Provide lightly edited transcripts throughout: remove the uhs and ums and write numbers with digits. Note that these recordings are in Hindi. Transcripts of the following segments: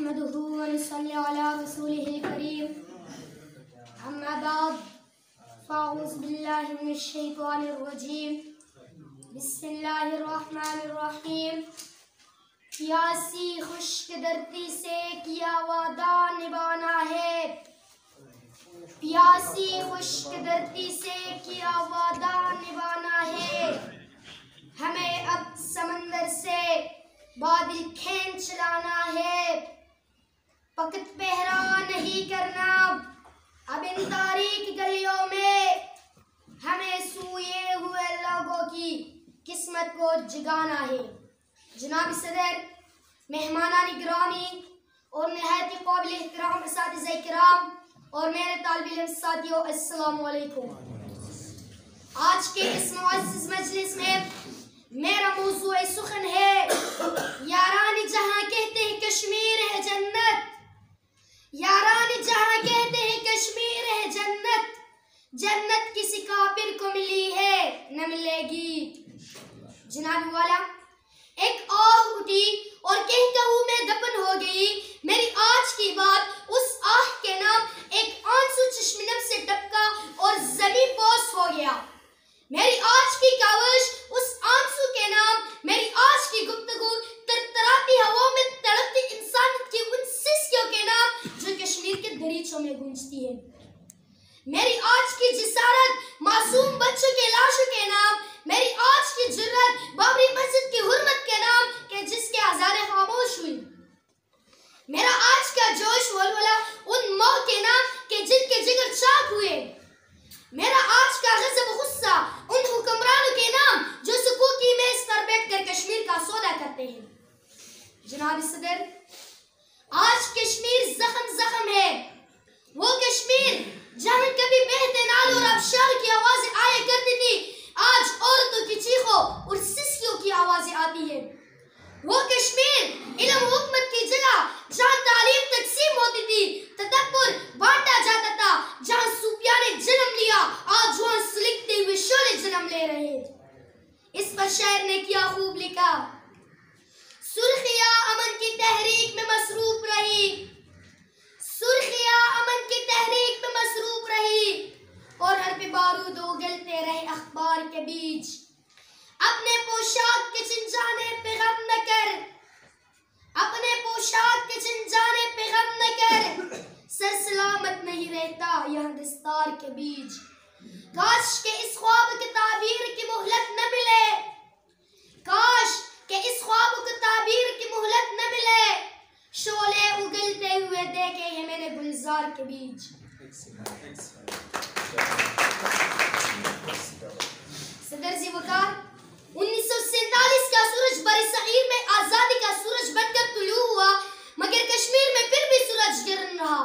नहमदुहु व नसल्ली अला रसूलिहिल करीम अम्मा बाद फ़अऊज़ु बिल्लाहि मिनश शैतानिर रजीम बिस्मिल्लाहिर रहमानिर रहीम। प्यासी खुश्क धरती से किया वादा निभाना है, प्यासी खुश्क धरती से किया वादा निभाना है। हमें अब समंदर से बादल खींच लाना है, वक्त पहरा नहीं करना। अब इन तारीक गलियों में हमें सोए हुए लोगों की किस्मत को जगाना है। जनाब सदर, मेहमानान गिरामी और निहायत काबिल एहतराम असातिज़ा किराम और मेरे तालिब इल्म साथियों, अस्सलामु अलैकुम। आज के इस मुअज़्ज़ज़ मजलिस में मेरा मौज़ूए सुखन है यारान जहां कहते हैं कश्मीर है जन्नत, यारान जहां कहते हैं कश्मीर है जन्नत, जन्नत किसी काफिर को मिली है न मिलेगी। जनाब वाला, एक आह उठी और कह कहू में दफन हो गई। मेरी आज की बात उस आह के नाम एक आंसू चश्मिनम से टपका और ज़मीन बोस हो गया। मेरी आज की काविश उस आंसू के नाम, मेरी आज की गुफ्तगू तरतराती हवाओं में तड़पती इंसानियत की उन सिस्कियों के नाम जो कश्मीर के दरीचों में गूंजती है। मेरी आज की जिसारत मासूम बच्चों के लाशों के नाम, मेरी आज की जुर्रत बाबरी मस्जिद की हुर्मत के नाम के जिसके हजारे खामोश हुई। मेरा आज का जोश वलवला उन मौत के नाम के जिनके जिगर चाक हुए। मेरा आज का गज़ब गुस्सा उन हुक्मरानों के नाम जो सुकून की मेज पर बैठकर कश्मीर का सौदा करते हैं। जनाब सदर, आज कश्मीर जख्म जख्म है, वो कश्मीर जहां कभी बहते नालों और आबशार की आवाजें आया करती थी, आज औरतों की चीखों और सिसकियों की आवाजें आती है। वो कश्मीर इल्म हुकूमत की जगह जहां तालीम तकसीम होती थी, तदब्बुर बांटा जाता था, जहां सूफिया ने जन्म लिया, आज वहां सुलगते हुए शोले जन्म ले रहे। इस पर शायर ने किया खूब लिखा, सुर्खियां अमन की तहरीक में मसरूफ रही, सुर्खियां अमन की तहरीक में मसरूफ रही और हर पे बारूद उगलते रहे अखबार के बीच। अपने पोशाक के चिंजाने पे गम न कर, अपने पोशाक के चिंजाने पे गम न कर, सर सलामत नहीं रहता यह दस्तार के बीच। काश के इस ख्वाब की ताबीर की मोहलत न मिले, काश के इस ख्वाब की ताबीर की मोहलत न मिले, शोले उगलते हुए देखे हैं मैंने गुलजार के बीच। सदर जी वकार, 1947 का सूरज बड़ी सगीर में आजादी का सूरज बनकर तुलू हुआ, मगर कश्मीर में फिर भी सूरज गिरन रहा।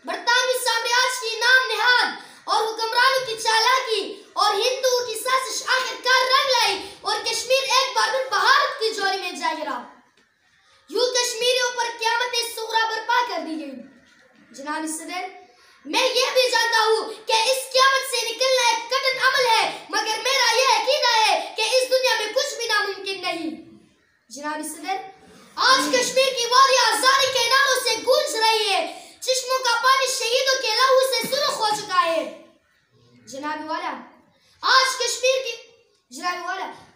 बरतानवी साम्राज्य की नाम निहाद और हुक्मरानों की चालाकी और हिंदुओं की साजिश आखिरकार रंग लाई और कश्मीर एक बार फिर भारत की झोली में जा गिरा। यूं कश्मीरियों पर क़यामत सुग़रा बर्पा कर दी गई। जनाब सदर, मैं यह भी जानता हूँ कि इस क़यामत से निकलना एक कठिन अमल है, मगर मेरा यह अकीदा है कि इस दुनिया में कुछ भी नामुमकिन नहीं। जनाब सदर, आज कश्मीर की वादियाँ आज़ादी के नारों से गूंज रही है, चश्मों का पानी शहीदों के लहू से सुर्ख हो चुका है। जनाब वाला, आज कश्मीर की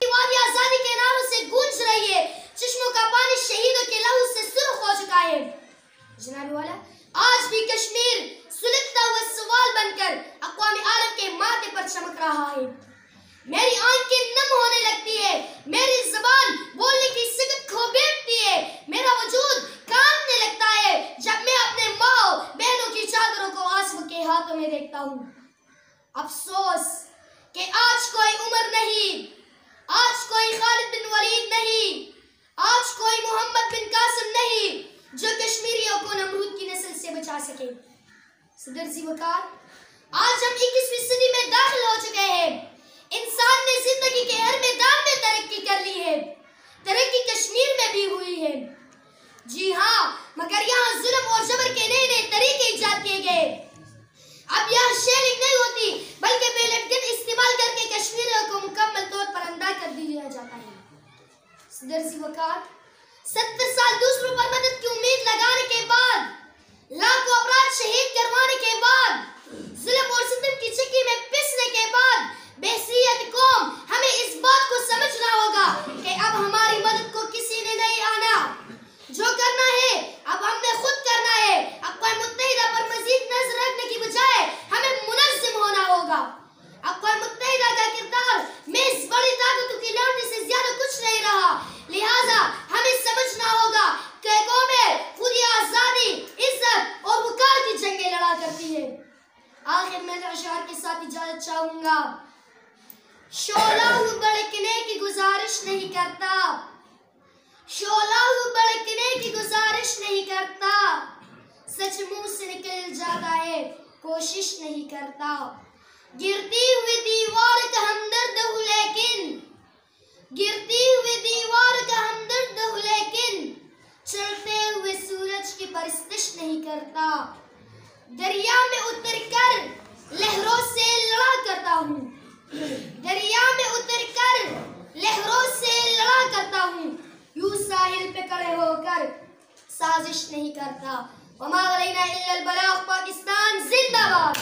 वादियाँ आज़ादी के नारों से गूंज रही है, चश्मों का पानी शहीदों के लहू से सुर्ख हो चुका है। जनाब वाला, आज भी कश्मीर सुलगता हुआ सवाल बनकर अक़वाम आलम के माथे पर चमक रहा है। मेरी आंखें नम होने लगती है, मेरी ज़बान बोलने की सिकत खो बैठती है, मेरा वजूद कांपने लगता है जब मैं अपने माँ बहनों की चादरों को आंसू के हाथों में देखता हूँ। अफसोस कि आज कोई उमर नहीं, आज कोई खालिद बिन वलीद नहीं, आज कोई मोहम्मद बिन कासिम नहीं जो कश्मीरियों को नमरूद की नस्ल से बचा सके। सदर जी वकार, आज हम 21वीं सदी में दाखिल हो चुके हैं। इंसान ने जिंदगी के हर मैदान में तरक्की कर ली है, तरक्की कश्मीर में भी हुई है। जी हाँ, मगर यहाँ जुल्म और जबर के नए नए तरीके इजाद किए गए। अब यहाँ शेलिंग नहीं होती, बल्कि बेलेट गन इस्तेमाल करके कश्मीरियों को मुकम्मल तौर पर अंधा कर दिया जाता है। सदर जी वकार, 70 साल दूसरों पर मदद की उम्मीद लगाने के शोला हूँ भड़कने की गुजारिश नहीं करता, शोला हूँ भड़कने की गुजारिश नहीं करता, सच मुंह से निकल जाता है कोशिश नहीं करता। गिरती हुई दीवार का हमदर्द हूँ लेकिन, गिरती हुई दीवार का हमदर्द हूँ लेकिन, चलते हुए सूरज की परस्तिश नहीं करता। दरिया में उतरकर लहरों से लड़ा करता हूँ, दरिया में उतरकर लहरों से लड़ा करता हूँ, यूं साहिल पे खड़े होकर साजिश नहीं करता। वमा अलैना इल्लल बलाग। पाकिस्तान जिंदाबाद।